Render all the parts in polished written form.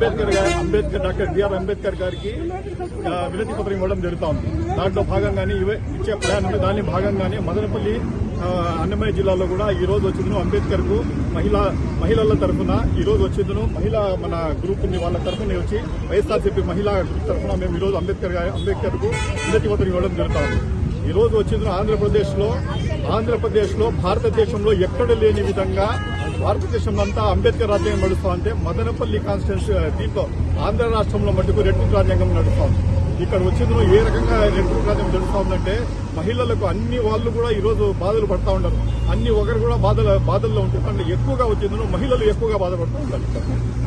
Doctor BR Ambedkar గారికి వినతి పత్రం ఇవ్వడం జరుగుతోంది. దాంట్లో భాగంగానే ఇచ్చే ప్లాన్ ఉంది. దాని భాగంగానే మదనపల్లి అన్నమయ్య జిల్లాలో కూడా ఈ రోజు వచ్చిందను అంబేద్కర్ కు మహిళల తరఫున ఈ రోజు వచ్చిందను మహిళా మన గ్రూప్ ఉంది. వాళ్ళ తరఫున వచ్చి వైఎస్ఆర్సీపీ మహిళా గ్రూప్ తరఫున మేము ఈ రోజు అంబేద్కర్ కు వినతి పత్రం ఇవ్వడం జరుగుతోంది. ఈ రోజు వచ్చిందను ఆంధ్రప్రదేశ్ లో భారతదేశంలో ఎక్కడ లేని విధంగా భారతదేశంలో అంతా అంబేద్కర్ రాజ్యాంగం నడుస్తూ మదనపల్లి కాన్స్టిట్యూన్సీ దీంట్లో ఆంధ్ర రాష్ట్రంలో మటుకు రెడ్ రాజ్యాంగం నడుస్తోంది. ఇక్కడ వచ్చిందో ఏ రకంగా రెడ్ రాజ్యాంగం నడుస్తూ ఉందంటే మహిళలకు అన్ని వాళ్ళు కూడా ఈ రోజు బాధలు పడతా ఉంటారు. అన్ని ఒకరు కూడా బాధల్లో ఉంటుంది. ఎక్కువగా వచ్చిందో మహిళలు ఎక్కువగా బాధపడుతూ ఉంటారు.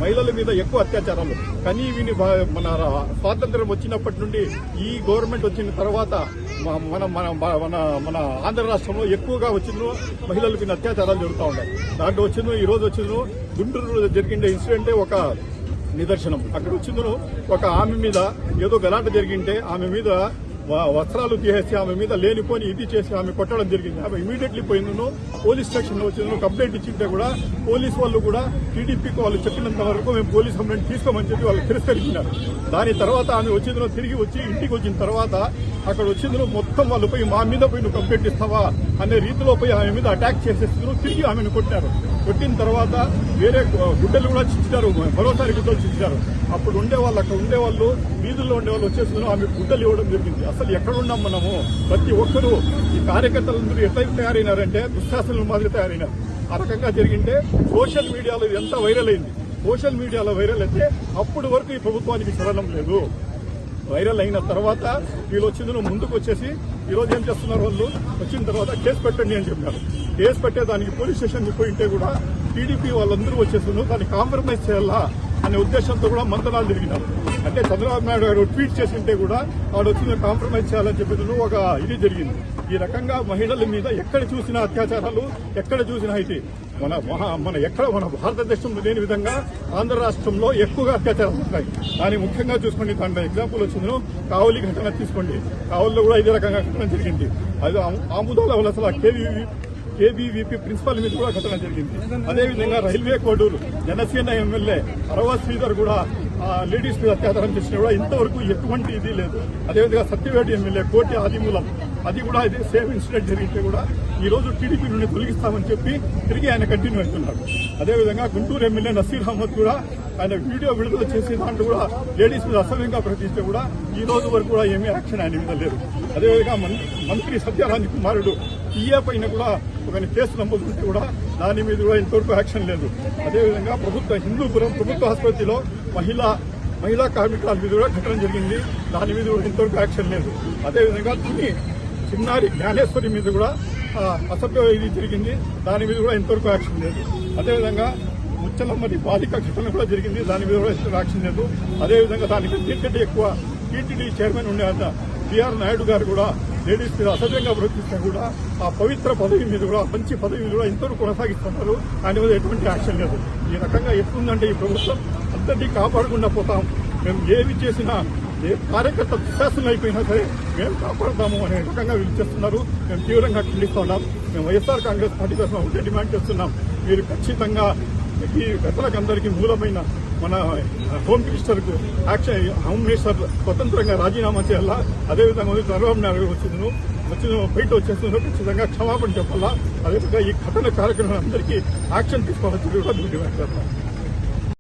మహిళల మీద ఎక్కువ అత్యాచారాలు కానీ మన స్వాతంత్ర్యం వచ్చినప్పటి నుండి ఈ గవర్నమెంట్ వచ్చిన తర్వాత మన ఆంధ్ర రాష్ట్రంలో ఎక్కువగా వచ్చిందో మహిళలకు అత్యాచారాలు జరుగుతూ ఉంటాయి. దాంట్లో వచ్చిందో ఈ రోజు వచ్చిందో గుంటూరు జరిగిన ఇన్సిడెంటే ఒక నిదర్శనం. అక్కడ వచ్చిందో ఒక ఆమె మీద ఏదో గలాట జరిగింటే ఆమె మీద వస్త్రాలు తీసేసి ఆమె మీద లేనిపోని ఇది చేసి ఆమె కొట్టడం జరిగింది. ఆమె ఇమీడియట్లీ పోయిందో పోలీస్ స్టేషన్ లో వచ్చిందో కంప్లైంట్ ఇచ్చింటే కూడా పోలీస్ వాళ్ళు కూడా టీడీపీకి వాళ్ళు చెప్పినంత వరకు మేము పోలీస్ కంప్లైంట్ తీసుకోమని చెప్పి వాళ్ళు తిరస్కరించినారు. దాని తర్వాత ఆమె వచ్చిందో తిరిగి వచ్చి ఇంటికి వచ్చిన తర్వాత అక్కడ వచ్చిందో మొత్తం వాళ్ళు పోయి మా మీద పోయి నువ్వు కంప్లైంట్ ఇస్తావా అనే రీతిలో పోయి ఆమె మీద అటాక్ చేసేస్తున్నారు. తిరిగి ఆమెను కొట్టారు. కొట్టిన తర్వాత వేరే గుడ్డలు కూడా చించారు. మరోసారి గుడ్డలు చించారు. అప్పుడు ఉండేవాళ్ళు అక్కడ ఉండేవాళ్ళు వీధుల్లో ఉండేవాళ్ళు వచ్చేస్తున్నారు. ఆమె గుడ్డలు ఇవ్వడం జరిగింది. అసలు ఎక్కడున్నాం మనము? ప్రతి ఒక్కరూ ఈ కార్యకర్తలందరూ ఎట్లయితే తయారైనారంటే దుశ్శాసనుల మాదిరి తయారైనారు. ఆ రకంగా జరిగింటే సోషల్ మీడియాలో ఎంత వైరల్ అయింది. సోషల్ మీడియాలో వైరల్ అయితే అప్పటి వరకు ఈ ప్రభుత్వానికి చలనం లేదు. వైరల్ అయిన తర్వాత వీళ్ళు వచ్చింది ముందుకు వచ్చేసి ఈ రోజు ఏం చేస్తున్నారు, వాళ్ళు వచ్చిన తర్వాత కేసు పెట్టండి అని చెప్పినారు. కేసు పెట్టేదానికి పోలీస్ స్టేషన్కి పోయింటే కూడా టీడీపీ వాళ్ళందరూ వచ్చేస్తున్నారు. దాన్ని కాంప్రమైజ్ చేయాలా అనే ఉద్దేశంతో కూడా మంతనాలు జరిగినారు. అంటే చంద్రబాబు నాయుడు గారు ట్వీట్ చేసింటే కూడా వాడు వచ్చిన కాంప్రమైజ్ చేయాలని చెప్పి ఒక ఇది జరిగింది. ఈ రకంగా మహిళల మీద ఎక్కడ చూసినా అత్యాచారాలు, ఎక్కడ చూసినా అయితే మన భారతదేశంలో లేని విధంగా ఆంధ్ర రాష్ట్రంలో ఎక్కువగా అత్యాచారాలు ఉంటాయి. దాన్ని ముఖ్యంగా చూసుకోండి. దాంట్లో ఎగ్జాంపుల్ వచ్చిందో కావలి ఘటన తీసుకోండి. కావలిలో కూడా ఇదే రకంగా ఘటన జరిగింది. అది ఆముదాల వలసల కేబీవీపీ ప్రిన్సిపల్ మీద కూడా ఘటన జరిగింది. అదేవిధంగా రైల్వే కోడూరు జనసేన ఎమ్మెల్యే అరవ శ్రీధర్ కూడా లేడీస్ మీద అత్యాచారం చేసినా కూడా ఇంతవరకు ఎటువంటి ఇది లేదు. అదేవిధంగా సత్యవేటి ఎమ్మెల్యే కోటి ఆదిమూలం అది కూడా ఇదే సేమ్ ఇన్సిడెంట్ జరిగితే కూడా ఈ రోజు టీడీపీ నుండి తొలగిస్తామని చెప్పి తిరిగి ఆయన కంటిన్యూ అవుతున్నారు. అదేవిధంగా గుంటూరు ఎమ్మెల్యే నసీర్ అహ్మద్ కూడా ఆయన వీడియో విడుదల చేసి దాంట్లో కూడా లేడీస్ మీద అసభ్యంగా ప్రకటిస్తే కూడా ఈ రోజు వరకు కూడా ఏమీ యాక్షన్ ఆయన మీద లేదు. అదేవిధంగా మంత్రి సత్యరాజ్ కుమారుడు టీఏ పైన కూడా ఒక కేసు నమోదుంటే కూడా దాని మీద కూడా ఇంతవరకు యాక్షన్ లేదు. అదేవిధంగా హిందూపురం ప్రభుత్వ ఆసుపత్రిలో మహిళా కార్మికుల మీద కూడా ఘటన జరిగింది. దాని మీద కూడా ఇంతవరకు యాక్షన్ లేదు. అదేవిధంగా చిన్నారి జ్ఞానేశ్వరి మీద కూడా అసభ్య ఇది జరిగింది. దాని మీద కూడా ఇంతవరకు యాక్షన్ లేదు. అదేవిధంగా ముచ్చలమ్మది బాలిక ఘటన కూడా జరిగింది. దాని మీద కూడా యాక్షన్ లేదు. అదేవిధంగా దానికి టీటీడీ చైర్మన్ ఉండే బిఆర్ నాయుడు గారు కూడా లేడీస్ మీద అసభ్యంగా ప్రవర్తిస్తే కూడా ఆ పవిత్ర పదవి మీద కూడా మంచి పదవి మీద కూడా ఇంతవరకు కొనసాగిస్తున్నారు. ఆయన మీద ఎటువంటి యాక్షన్ లేదు. ఈ రకంగా ఎట్లుందంటే ఈ ప్రభుత్వం అందరినీ కాపాడకుండా పోతాం. మేము ఏవి చేసినా ఏ కార్యకర్త దుశ్శాసనం అయిపోయినా సరే మేము కాపాడతాము అనే రకంగా వీళ్ళు చేస్తున్నారు. మేము తీవ్రంగా ఖండిస్తున్నాం. మేము వైఎస్ఆర్ కాంగ్రెస్ పార్టీ తరఫున ఒకటే డిమాండ్ చేస్తున్నాం. మీరు ఖచ్చితంగా ఈ గతలకందరికీ మూలమైన మన హోమ్ మినిస్టర్కు హోమ్ మినిస్టర్ స్వతంత్రంగా రాజీనామా చేయాలా. అదేవిధంగా చంద్రబాబు నాయుడు వచ్చింది బయట వచ్చేస్తున్నారు. ఖచ్చితంగా క్షమాపణ చెప్పాలా. అదేవిధంగా ఈ ఘటన కార్యక్రమం అందరికీ యాక్షన్ తీసుకోవాలని కూడా డిమాండ్ చేస్తాం.